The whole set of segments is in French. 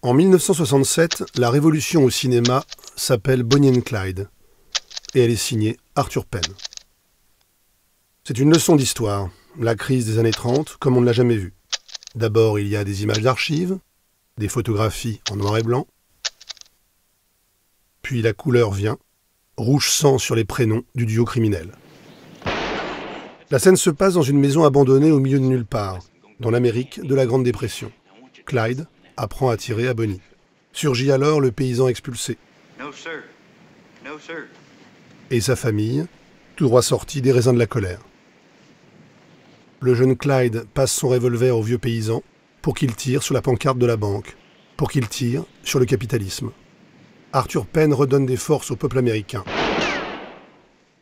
En 1967, la révolution au cinéma s'appelle Bonnie and Clyde et elle est signée Arthur Penn. C'est une leçon d'histoire, la crise des années 30 comme on ne l'a jamais vue. D'abord, il y a des images d'archives, des photographies en noir et blanc, puis la couleur vient, rouge sang sur les prénoms du duo criminel. La scène se passe dans une maison abandonnée au milieu de nulle part, dans l'Amérique de la Grande Dépression. Clyde apprend à tirer à Bonnie. Surgit alors le paysan expulsé. Et sa famille, tout droit sortie des raisins de la colère. Le jeune Clyde passe son revolver au vieux paysan pour qu'il tire sur la pancarte de la banque, pour qu'il tire sur le capitalisme. Arthur Penn redonne des forces au peuple américain.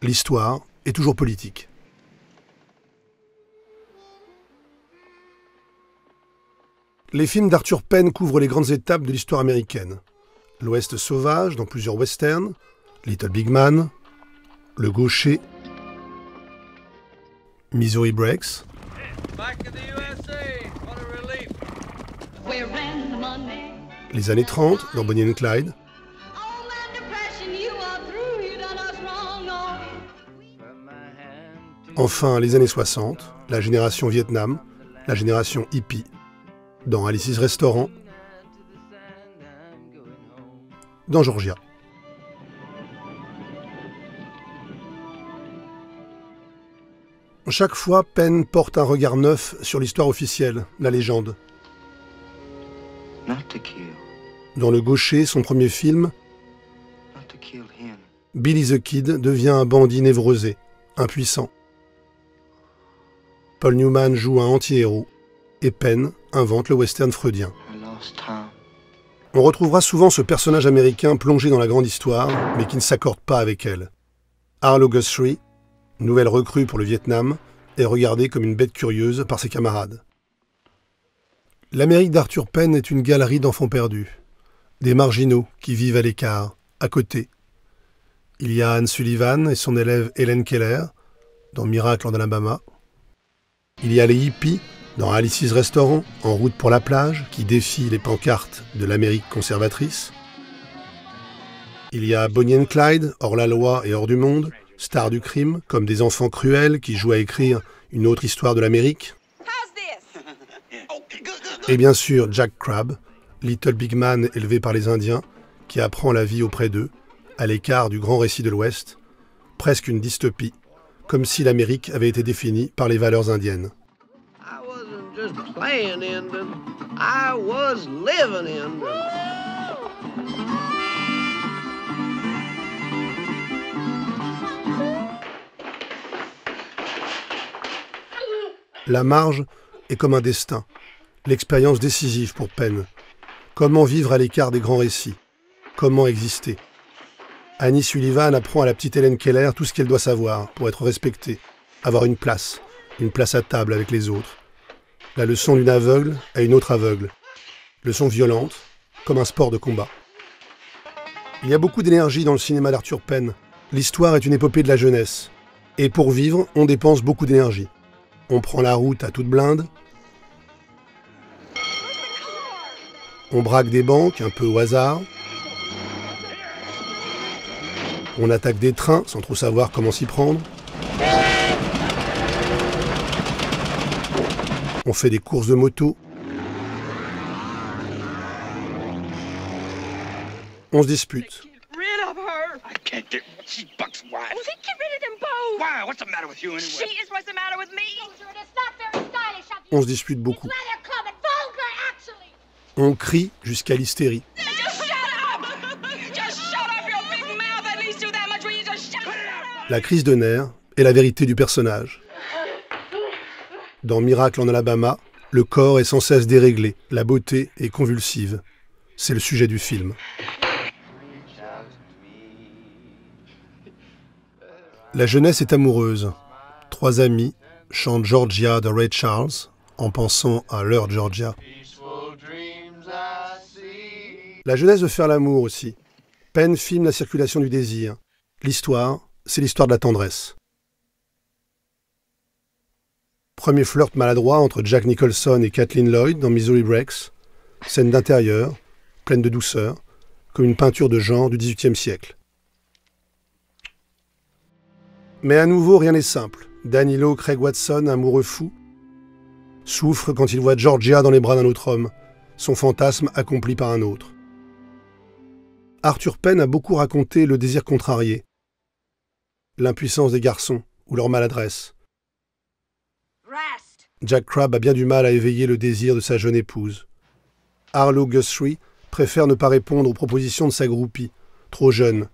L'histoire est toujours politique. Les films d'Arthur Penn couvrent les grandes étapes de l'histoire américaine. L'Ouest sauvage dans plusieurs westerns, Little Big Man, Le Gaucher, Missouri Breaks, les années 30 dans Bonnie and Clyde, enfin les années 60, la génération Vietnam, la génération hippie, dans Alice's Restaurant, dans Georgia. Chaque fois, Penn porte un regard neuf sur l'histoire officielle, la légende. Dans Le Gaucher, son premier film, Billy the Kid devient un bandit névrosé, impuissant. Paul Newman joue un anti-héros, et Penn invente le western freudien. On retrouvera souvent ce personnage américain plongé dans la grande histoire, mais qui ne s'accorde pas avec elle. Arlo Guthrie, nouvelle recrue pour le Vietnam, est regardée comme une bête curieuse par ses camarades. L'Amérique d'Arthur Penn est une galerie d'enfants perdus, des marginaux qui vivent à l'écart, à côté. Il y a Anne Sullivan et son élève Helen Keller, dans Miracle en Alabama. Il y a les hippies, dans Alice's Restaurant, en route pour la plage, qui défient les pancartes de l'Amérique conservatrice. Il y a Bonnie and Clyde, hors la loi et hors du monde, stars du crime, comme des enfants cruels qui jouent à écrire une autre histoire de l'Amérique. Et bien sûr, Jack Crabb, Little Big Man élevé par les Indiens, qui apprend la vie auprès d'eux, à l'écart du grand récit de l'Ouest, presque une dystopie, comme si l'Amérique avait été définie par les valeurs indiennes. La marge est comme un destin, l'expérience décisive pour Penn. Comment vivre à l'écart des grands récits? Comment exister? Annie Sullivan apprend à la petite Helen Keller tout ce qu'elle doit savoir pour être respectée, avoir une place à table avec les autres. La leçon d'une aveugle à une autre aveugle. Leçon violente, comme un sport de combat. Il y a beaucoup d'énergie dans le cinéma d'Arthur Penn. L'histoire est une épopée de la jeunesse. Et pour vivre, on dépense beaucoup d'énergie. On prend la route à toute blinde. On braque des banques un peu au hasard. On attaque des trains sans trop savoir comment s'y prendre. On fait des courses de moto. On se dispute. On se dispute beaucoup. On crie jusqu'à l'hystérie. La crise de nerfs est la vérité du personnage. Dans Miracle en Alabama, le corps est sans cesse déréglé, la beauté est convulsive. C'est le sujet du film. La jeunesse est amoureuse. Trois amis chantent Georgia de Ray Charles en pensant à leur Georgia. La jeunesse veut faire l'amour aussi. Penn filme la circulation du désir. L'histoire, c'est l'histoire de la tendresse. Premier flirt maladroit entre Jack Nicholson et Kathleen Lloyd dans Missouri Breaks. Scène d'intérieur, pleine de douceur, comme une peinture de genre du XVIIIe siècle. Mais à nouveau, rien n'est simple. Danilo Craig Watson, amoureux fou, souffre quand il voit Georgia dans les bras d'un autre homme, son fantasme accompli par un autre. Arthur Penn a beaucoup raconté le désir contrarié, l'impuissance des garçons ou leur maladresse. Jack Crabb a bien du mal à éveiller le désir de sa jeune épouse. Arlo Guthrie préfère ne pas répondre aux propositions de sa groupie, trop jeune.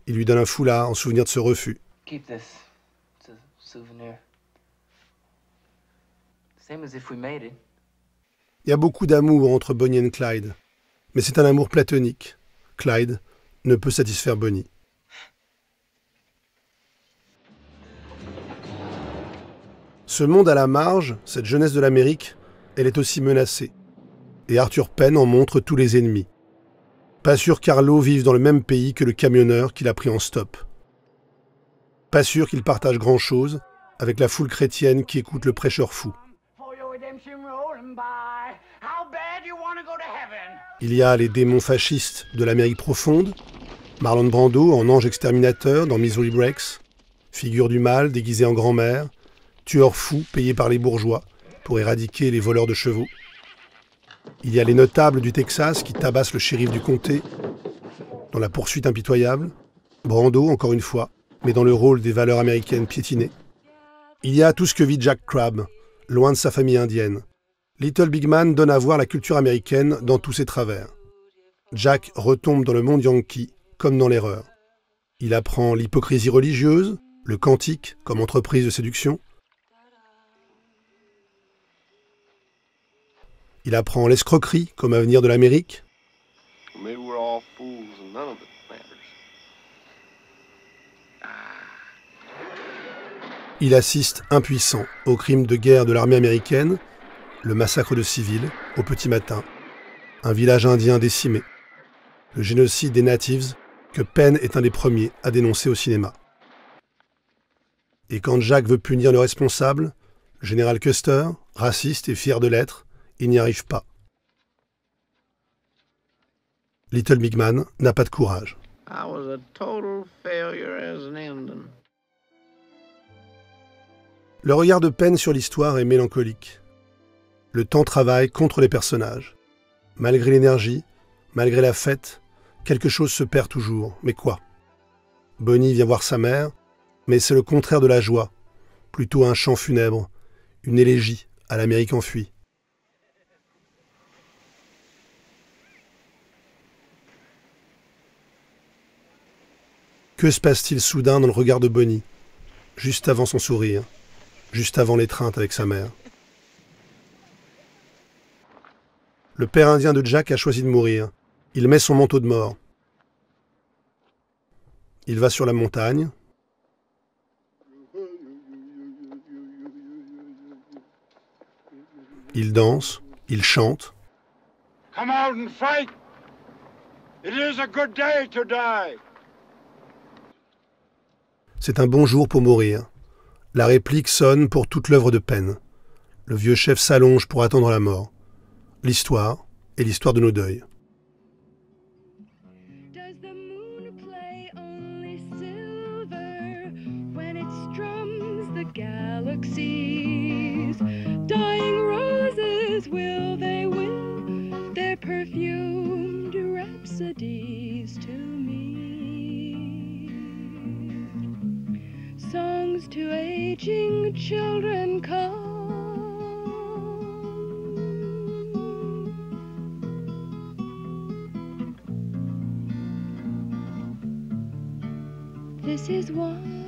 Il lui donne un foulard en souvenir de ce refus. Keep this. It's a souvenir. Same as if we made it. Il y a beaucoup d'amour entre Bonnie et Clyde, mais c'est un amour platonique. Clyde ne peut satisfaire Bonnie. Ce monde à la marge, cette jeunesse de l'Amérique, elle est aussi menacée. Et Arthur Penn en montre tous les ennemis. Pas sûr qu'Arlo vive dans le même pays que le camionneur qu'il a pris en stop. Pas sûr qu'il partage grand-chose avec la foule chrétienne qui écoute le prêcheur fou. Il y a les démons fascistes de l'Amérique profonde, Marlon Brando en ange exterminateur dans Misery Breaks, figure du mal déguisée en grand-mère, tueur fou payé par les bourgeois pour éradiquer les voleurs de chevaux. Il y a les notables du Texas qui tabassent le shérif du comté, dans la poursuite impitoyable, Brando encore une fois, mais dans le rôle des valeurs américaines piétinées. Il y a tout ce que vit Jack Crabb, loin de sa famille indienne. Little Big Man donne à voir la culture américaine dans tous ses travers. Jack retombe dans le monde yankee, comme dans l'erreur. Il apprend l'hypocrisie religieuse, le cantique comme entreprise de séduction. Il apprend l'escroquerie comme avenir de l'Amérique. Il assiste impuissant aux crimes de guerre de l'armée américaine, le massacre de civils au petit matin, un village indien décimé, le génocide des natives que Penn est un des premiers à dénoncer au cinéma. Et quand Jack veut punir le responsable, le général Custer, raciste et fier de l'être, il n'y arrive pas. Little Big Man n'a pas de courage. Le regard de Penn sur l'histoire est mélancolique. Le temps travaille contre les personnages. Malgré l'énergie, malgré la fête, quelque chose se perd toujours. Mais quoi? Bonnie vient voir sa mère, mais c'est le contraire de la joie. Plutôt un chant funèbre, une élégie à l'Amérique enfuie. Que se passe-t-il soudain dans le regard de Bonnie, juste avant son sourire, juste avant l'étreinte avec sa mère? Le père indien de Jack a choisi de mourir. Il met son manteau de mort. Il va sur la montagne. Il danse, il chante. Come out and fight. It is a good day to die. C'est un bon jour pour mourir. La réplique sonne pour toute l'œuvre de Penn. Le vieux chef s'allonge pour attendre la mort. L'histoire est l'histoire de nos deuils. Dying roses, will they win their perfumed rhapsodies to me? Songs to aging children come. This is one